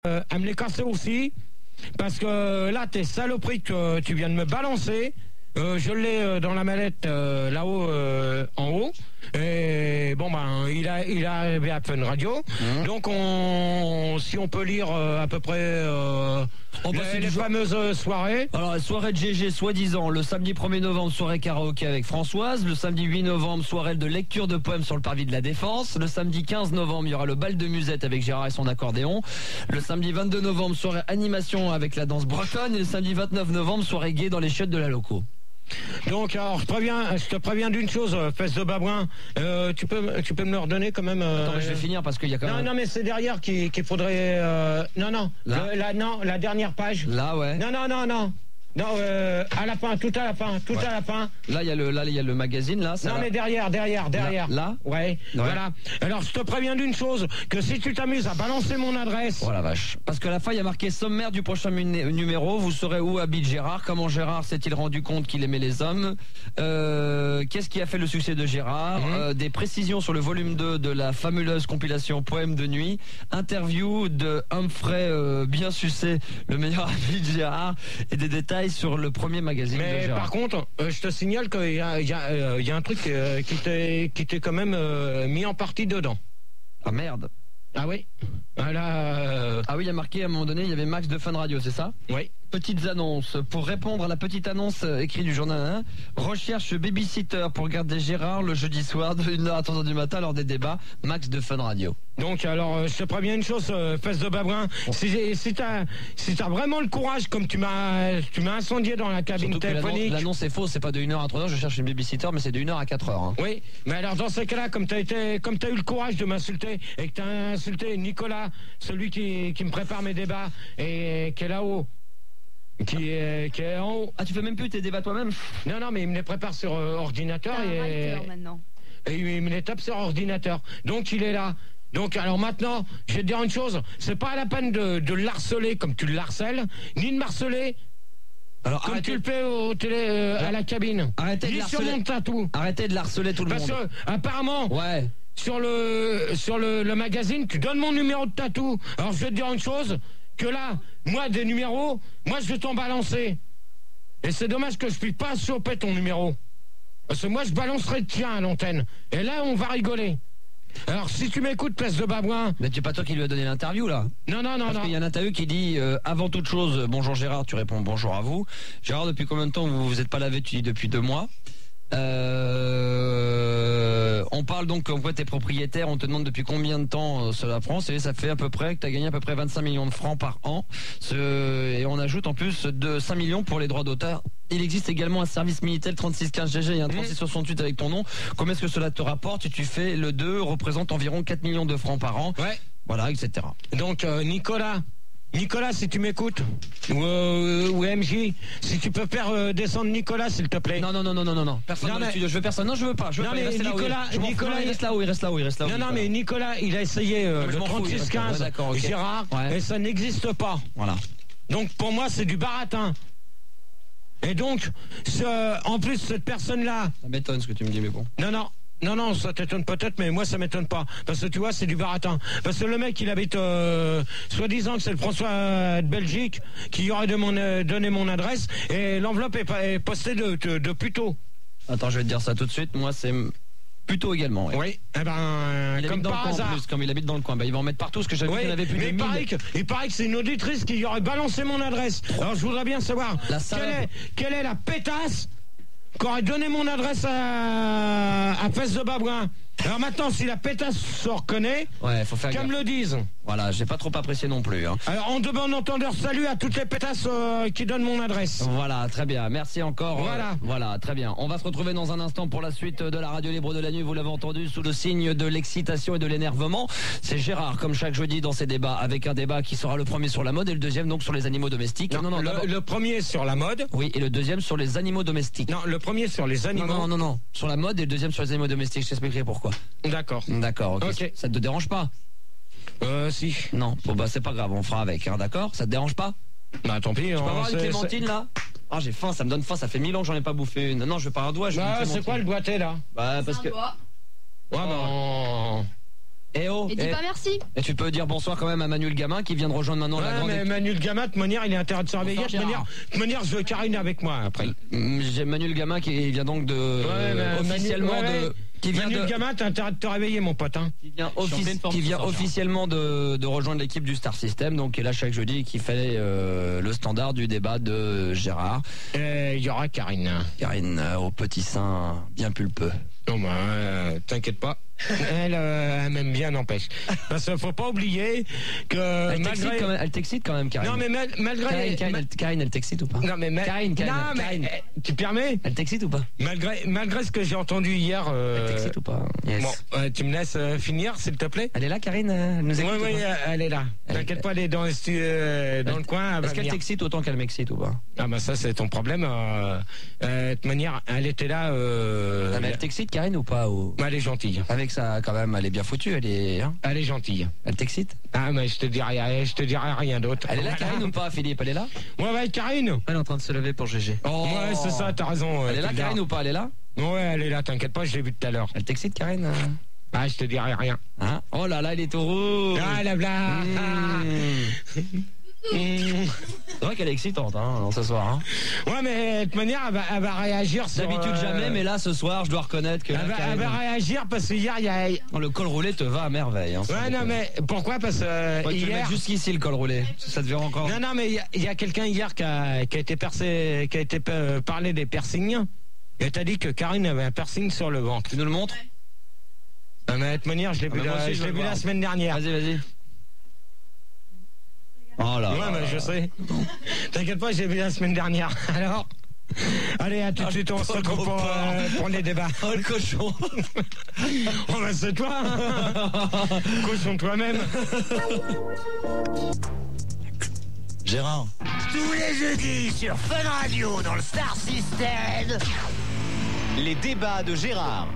à me les casser aussi. Parce que là, tes saloperies que tu viens de me balancer, je l'ai dans la mallette là-haut, en haut. Et bon, ben, il est arrivé à Fun Radio. Donc, si on peut lire à peu près les fameuses soirées. Alors, la soirée de GG, soi-disant, le samedi 1er novembre, soirée karaoké avec Françoise. Le samedi 8 novembre, soirée de lecture de poèmes sur le parvis de la Défense. Le samedi 15 novembre, il y aura le bal de musette avec Gérard et son accordéon. Le samedi 22 novembre, soirée animation avec la danse bretonne. Et le samedi 29 novembre, soirée gay dans les chiottes de la loco. Donc, alors, je te préviens d'une chose, fesse de babouin, tu peux me le redonner quand même. Attends, mais je vais finir parce qu'il y a quand même. Non, mais c'est derrière qu'il faudrait. Non, la dernière page. Là, ouais. Non, à la fin, tout à la fin. Là, il y a le magazine, là. Non, mais derrière. Là ouais, voilà. Alors, je te préviens d'une chose, que si tu t'amuses à balancer mon adresse. Oh la vache. Parce qu'à la fin, il y a marqué sommaire du prochain numéro. Vous saurez où habite Gérard. Comment Gérard s'est-il rendu compte qu'il aimait les hommes. Qu'est-ce qui a fait le succès de Gérard. Des précisions sur le volume 2 de la fabuleuse compilation Poèmes de nuit. Interview de Humphrey bien sucé, le meilleur ami de Gérard. Et des détails sur le premier magazine de Gérard. Mais par contre, je te signale qu'il y a un truc qui t'est quand même mis en partie dedans. Ah merde. Ah oui. Voilà. Ah oui, il y a marqué à un moment donné, il y avait Max de Fun Radio, c'est ça? Oui. Petites annonces. Pour répondre à la petite annonce écrite du journal 1, recherche babysitter pour garder Gérard le jeudi soir de 1h à 3h du matin lors des débats. Max de Fun Radio. Donc alors, je te préviens une chose, fesse de babouin. Si t'as vraiment le courage, comme tu m'as incendié dans la cabine surtout téléphonique. L'annonce est fausse, c'est pas de 1h à 3h, je cherche une babysitter, mais c'est de 1h à 4h. Hein. Oui, mais alors dans ces cas-là, comme t'as eu le courage de m'insulter et que t'as insulté Nicolas, celui qui me prépare mes débats et qui est là-haut. Qui est en haut. Ah, tu fais même plus tes débats toi-même? Non, mais il me les prépare sur ordinateur maintenant. Et il me les tape sur ordinateur. Donc il est là. Donc alors maintenant, je vais te dire une chose, c'est pas la peine de l'harceler comme tu le harcèles, ni de m'harceler alors, comme tu le fais à la cabine. Arrêtez de sur mon tatou. Arrêtez de l'harceler tout le monde. Parce que apparemment, ouais. sur le magazine, tu donnes mon numéro de tatou. Alors je vais te dire une chose, que là, moi des numéros, moi je vais t'en balancer. Et c'est dommage que je puisse pas choper ton numéro. Parce que moi je balancerai le tien à l'antenne. Et là on va rigoler. Alors si tu m'écoutes, place de babouin. Mais tu es pas toi qui lui a donné l'interview là? Non. Parce qu'il y a une interview qui dit avant toute chose, bonjour Gérard, tu réponds bonjour à vous. Gérard, depuis combien de temps vous vous êtes pas lavé? Tu dis depuis 2 mois. On parle donc comme quoi t'es propriétaire, on te demande depuis combien de temps cela prend, et ça fait à peu près que t'as gagné à peu près 25 millions de francs par an. Et on ajoute en plus de 5 millions pour les droits d'auteur. Il existe également un service Minitel 3615 GG et un 3668 avec ton nom. Combien est-ce que cela te rapporte? Si tu fais le 2, représente environ 4 millions de francs par an. Ouais. Voilà, etc. Donc Nicolas, si tu m'écoutes, ou MJ, si tu peux faire descendre Nicolas, s'il te plaît. Non. Personne dans le studio, je veux personne. Non, je veux pas. Non, mais Nicolas, il reste là où. Non, mais Nicolas, il a essayé le 3615 Gérard, et ça n'existe pas. Voilà. Donc pour moi, c'est du baratin. Et donc, en plus, cette personne-là. Ça m'étonne ce que tu me dis, mais bon. Non, ça t'étonne peut-être, mais moi ça m'étonne pas. Parce que tu vois, c'est du baratin. Parce que le mec, il habite, soi-disant que c'est le François de Belgique qui aurait donné mon adresse, et l'enveloppe est postée de Puteaux. Attends, je vais te dire ça tout de suite. Moi, c'est Puteaux également. Oui, il comme par hasard. En plus, comme il habite dans le coin, il va en mettre partout, parce que j'avais vu qu'il y en avait plus de 1000. Il paraît que c'est une auditrice qui aurait balancé mon adresse. Alors je voudrais bien savoir quelle est la pétasse qui aurait donné mon adresse à Fesse de Babouin. Alors maintenant, si la pétasse se reconnaît, faut faire qu'elle me le dise. Voilà, j'ai pas trop apprécié non plus. Hein. Alors, en demande entendeur, salut à toutes les pétasses qui donnent mon adresse. Voilà, très bien. Merci encore. Voilà, très bien. On va se retrouver dans un instant pour la suite de la radio libre de la nuit. Vous l'avez entendu, sous le signe de l'excitation et de l'énervement. C'est Gérard, comme chaque jeudi, dans ses débats, avec un débat qui sera le premier sur la mode et le deuxième donc sur les animaux domestiques. Non, le premier sur la mode. Oui, et le deuxième sur les animaux domestiques. Non, le premier sur les animaux. Non. Sur la mode et le deuxième sur les animaux domestiques. Je t'expliquerai pourquoi. D'accord, ok. Ça te dérange pas? Si. Non, bon bah c'est pas grave, on fera avec, hein, d'accord? Ça te dérange pas? Bah tant pis. Tu peux avoir une clémentine là? Ah, j'ai faim, ça me donne faim, ça fait 1000 ans que j'en ai pas bouffé une. Non, je veux pas un doigt, je veux une clémentine. C'est quoi le doigté là? Bah parce que... doigt. Ouais, Eh oh, Et dis pas merci. Et tu peux dire bonsoir quand même à Manu le gamin qui vient de rejoindre maintenant la grande mais équipe. Manu le gamin, de manière, il est intérêt de se réveiller. Bonsoir, De manière, je veux Karine avec moi après. J'ai Manu le gamin qui vient donc de officiellement Manu, de qui vient Manu de le gamin, t'as intérêt de te réveiller, mon pote. Hein. qui vient officiellement de rejoindre l'équipe du Star System, donc qui est là chaque jeudi et qui fait le standard du débat de Gérard. Il y aura Karine. Karine au petit sein bien pulpeux. Non, bah, t'inquiète pas. Elle m'aime bien, n'empêche. Parce qu'il faut pas oublier que Elle t'excite quand même, Karine. Non, mais malgré... Karine, elle t'excite ou pas? Non, mais Karine. Tu permets? Elle t'excite ou pas? Malgré ce que j'ai entendu hier... Elle t'excite ou pas? Yes. Bon, tu me laisses finir, s'il te plaît? Elle est là, Karine? Elle nous écoute? Oui, elle est là. T'inquiète pas, elle est dans le coin. Est-ce qu'elle t'excite autant qu'elle m'excite ou pas? Ah bah ça, c'est ton problème. De toute manière, elle était là... mais elle t'excite, Karine, ou pas? Elle est gentille. Avec ça, quand même, elle est bien foutue, elle est... Hein, elle est gentille. Elle t'excite? Ah, mais je te dirai rien d'autre. Elle est là, Karine, ou pas, Philippe? Elle est là? Ouais, Karine. Elle est en train de se lever pour GG. Oh. Ouais, c'est ça, t'as raison. Elle est là, Karine, ou pas? Elle est là? Ouais, elle est là, t'inquiète pas, je l'ai vue tout à l'heure. Elle t'excite, Karine? Ah, je te dirai rien. Hein? Oh là là, il est tout rouge. Ah, la blague. C'est vrai qu'elle est excitante, hein, ce soir. Hein. Ouais, mais de toute manière, elle va réagir sur... D'habitude jamais, mais là, ce soir, je dois reconnaître que... Elle va réagir parce que hier, il y a... Le col roulé te va à merveille. Hein, ouais, non, mais pourquoi? Parce que hier... Tu le mets jusqu'ici, le col roulé. Ça te verra encore. Non, mais il y a quelqu'un hier qui a été parlé des piercings. Et t'as dit que Karine avait un piercing sur le ventre. Tu nous le montres? Non, mais de toute manière, je l'ai vu la semaine dernière. Vas-y. Oh là. Ouais, mais je sais. T'inquiète pas, j'ai vu la semaine dernière. Alors, allez, à tout de suite, on se retrouve pour les débats. Oh, le cochon. Oh, bah, c'est toi. Cochon toi-même. Gérard. Tous les jeudis sur Fun Radio dans le Star System. Les débats de Gérard.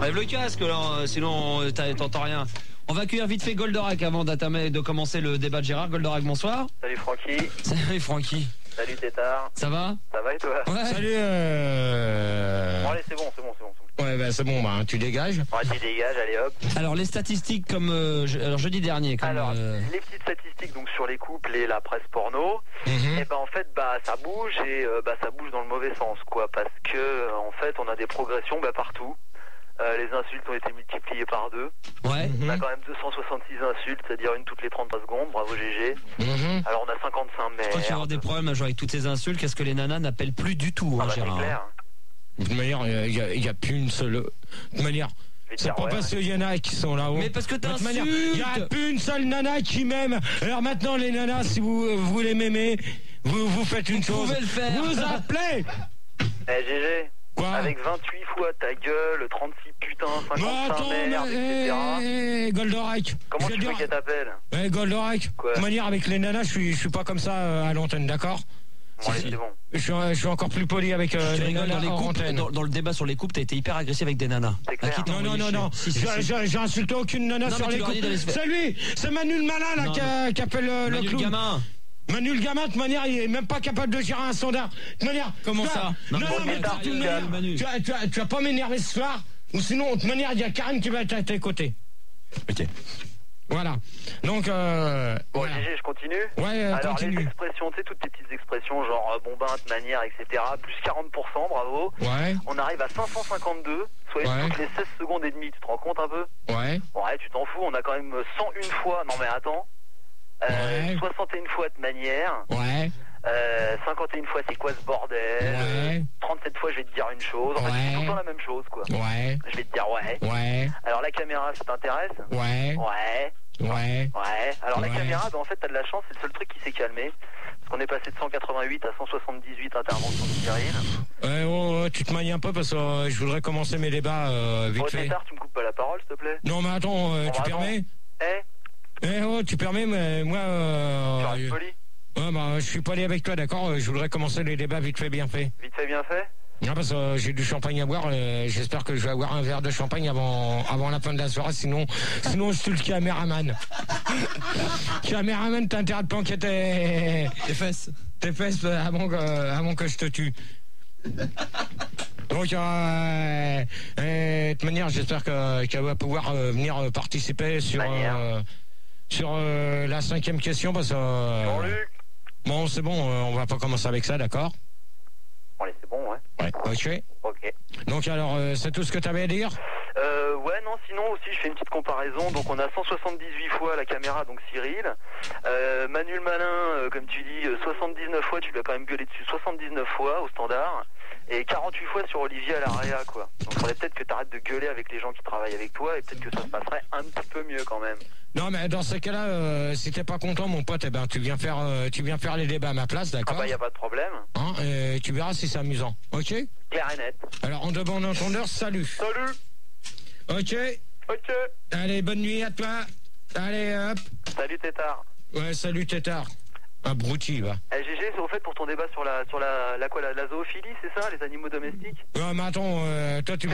Enlève le casque, là, sinon t'entends rien. On va accueillir vite fait Goldorak avant de commencer le débat de Gérard. Goldorak, bonsoir. Salut Francky. Salut Francky. Salut Tétard. Ça va? Ça va et toi? Ouais. Salut. Bon allez, c'est bon. Ouais, bah c'est bon, tu dégages. Ouais, tu dégages, allez hop. Alors les statistiques comme jeudi dernier. Alors les petites statistiques donc sur les couples et la presse porno. Et ben en fait ça bouge et ça bouge dans le mauvais sens quoi, parce que en fait on a des progressions partout. Les insultes ont été multipliées par 2. Ouais. On a quand même 266 insultes, c'est-à-dire une toutes les 33 secondes. Bravo GG. Alors on a 55 mais. Je crois qu'il va y avoir des problèmes à jouer avec toutes ces insultes. Qu'est-ce que les nanas n'appellent plus du tout, Gérard? C'est clair. De toute manière, il n'y a plus une seule. De toute manière, c'est pas parce qu'il y en a qui sont là-haut. Mais parce que t'insultes. Il n'y a plus une seule nana qui m'aime. Alors maintenant, les nanas, si vous voulez m'aimer, vous faites une chose. Vous pouvez le faire. Vous appelez. GG. Quoi? Avec 28 fois ta gueule, 36 putains, 55 merde, etc. Goldorak. Comment tu veux qu'elle t'appelle? Goldorak. De toute manière, avec les nanas, je suis pas comme ça à l'antenne, d'accord? Bon, allez, c'est bon. Je suis encore plus poli avec les nanas en antenne. Dans le débat sur les couples, t'as été hyper agressif avec des nanas. C'est clair. Non. J'ai insulté aucune nana sur les couples. C'est lui, c'est Manu le malin là qui appelle le clown. Gamin. Manu le gamin, de manière, il est même pas capable de gérer un sondage. De manière. Comment ça? Non, mais tu vas pas m'énerver ce soir, ou sinon, de manière, il y a Karine qui va être à tes côtés. Ok. Voilà. Donc, bon, voilà. GG, je continue. Ouais, alors, continue. les expressions, tu sais, toutes tes petites expressions, genre bombinte, manière, etc., plus 40%, bravo. Ouais. On arrive à 552, soit toutes les 16 secondes et demie, tu te rends compte un peu? Ouais. Ouais, tu t'en fous, on a quand même 101 fois, non mais attends. 61 fois de manière. Ouais. 51 fois c'est quoi ce bordel? Ouais. 37 fois je vais te dire une chose. En fait c'est tout le temps la même chose quoi. Ouais. Je vais te dire ouais. Ouais. Alors la caméra ça t'intéresse? Ouais. Ouais. Ouais. Ouais. Alors la caméra, en fait t'as de la chance, c'est le seul truc qui s'est calmé. Parce qu'on est passé de 188 à 178 interventions de Cyril. Tu te manies un peu parce que je voudrais commencer mes débats vite fait. Tétard, tu me coupes pas la parole s'il te plaît? Non mais attends, tu permets? Tu permets, mais moi... tu restes poli? Ouais, je suis pas allé avec toi, d'accord? Je voudrais commencer les débats vite fait, bien fait. Vite fait, bien fait? Non, parce que j'ai du champagne à boire, j'espère que je vais avoir un verre de champagne avant la fin de la soirée, sinon je tue le caméraman. Caméraman, t'as intérêt de planquer tes fesses avant que je te tue. Donc, de toute manière, j'espère qu'elle va pouvoir venir participer sur la 5e question parce que. Jean-Luc. Bon, c'est bon, on va pas commencer avec ça, d'accord? Allez, c'est bon, ouais. Ouais, ok. Ok. Donc, alors, c'est tout ce que tu avais à dire? Ouais, non, sinon aussi, je fais une petite comparaison. Donc, on a 178 fois la caméra, donc Cyril. Manu le Malin, comme tu dis, 79 fois, tu l'as quand même gueulé dessus 79 fois au standard. Et 48 fois sur Olivier à l'AREA, quoi. Donc, il faudrait peut-être que tu arrêtes de gueuler avec les gens qui travaillent avec toi et peut-être que ça se passerait un petit peu mieux quand même. Non, mais dans ces cas-là, si t'es pas content, mon pote, eh ben, tu viens faire les débats à ma place, d'accord? Ah bah, y a pas de problème. Hein, et tu verras si c'est amusant, ok? Clair et net. Alors, en de bon entendeur, salut. Salut. Ok? Ok. Allez, bonne nuit à toi. Allez, hop. Salut Tétard. Ouais, salut, tétard. Abruti, va. GG, c'est au fait pour ton débat sur la zoophilie, c'est ça, les animaux domestiques? Ouais, mais attends, toi, tu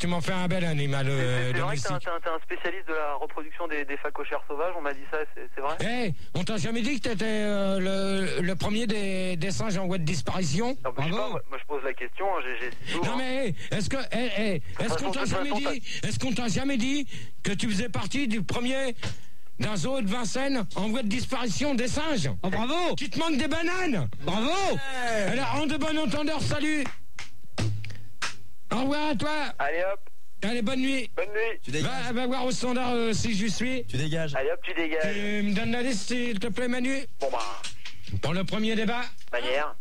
m'en fais un bel animal C'est vrai que domestique. t'es un spécialiste de la reproduction des phacochères sauvages, on m'a dit ça, c'est vrai? Hey, on t'a jamais dit que t'étais le premier des singes en voie de disparition? Non, mais je sais pas, moi je pose la question, GG, c'est tout. Non mais hey, est-ce qu'on t'a jamais dit que tu faisais partie du premier d'un zoo de Vincennes en voie de disparition des singes? Oh, bravo! Tu te manques des bananes? Bravo! Alors, en de bon entendeur, salut! Au revoir à toi! Allez hop, Allez, bonne nuit! bonne nuit. Tu dégages. Va voir au standard si je suis. Tu dégages. Allez hop, tu dégages. Tu me donnes la liste, s'il te plaît, Manu? Bon bah, Pour le premier débat, manière.